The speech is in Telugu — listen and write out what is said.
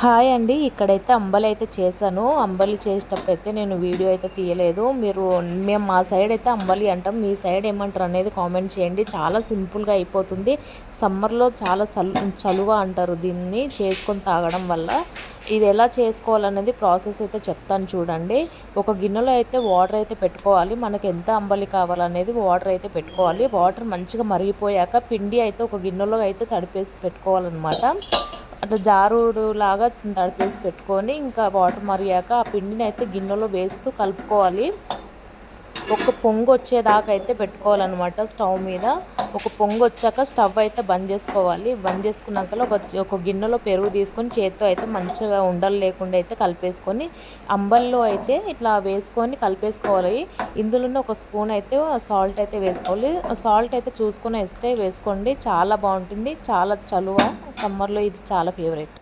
హాయ్ అండి. ఇక్కడైతే అంబలి అయితే చేశాను. అంబలి చేసేటప్పుడైతే నేను వీడియో అయితే తీయలేదు. మేము మా సైడ్ అయితే అంబలి అంటాం. మీ సైడ్ ఏమంటారు అనేది కామెంట్ చేయండి. చాలా సింపుల్గా అయిపోతుంది. సమ్మర్లో చాలా చలువ అంటారు దీన్ని చేసుకొని తాగడం వల్ల. ఇది ఎలా చేసుకోవాలనేది ప్రాసెస్ అయితే చెప్తాను చూడండి. ఒక గిన్నెలో అయితే వాటర్ అయితే పెట్టుకోవాలి. మనకి ఎంత అంబలి కావాలనేది వాటర్ అయితే పెట్టుకోవాలి. వాటర్ మంచిగా మరిగిపోయాక పిండి అయితే ఒక గిన్నెలో అయితే తడిపేసి పెట్టుకోవాలన్నమాట. అట్లా జారుడు లాగా తడిపేసి పెట్టుకొని ఇంకా వాటర్ మరిగాక ఆ పిండిని అయితే గిన్నెలో వేస్తూ కలుపుకోవాలి. ఒక పొంగు వచ్చేదాకా అయితే పెట్టుకోవాలన్నమాట స్టవ్ మీద. ఒక పొంగు వచ్చాక స్టవ్ అయితే బంద్ చేసుకోవాలి. బంద్ చేసుకున్నాక ఒక గిన్నెలో పెరుగు తీసుకొని చేత్తో అయితే మంచిగా ఉండలు లేకుండా అయితే కలిపేసుకొని అంబల్లో అయితే ఇట్లా వేసుకొని కలిపేసుకోవాలి. ఇందులోనే ఒక స్పూన్ అయితే సాల్ట్ అయితే వేసుకోవాలి. సాల్ట్ అయితే చూసుకొని వేసుకోండి. చాలా బాగుంటుంది. చాలా చలువ. సమ్మర్లో ఇది చాలా ఫేవరెట్.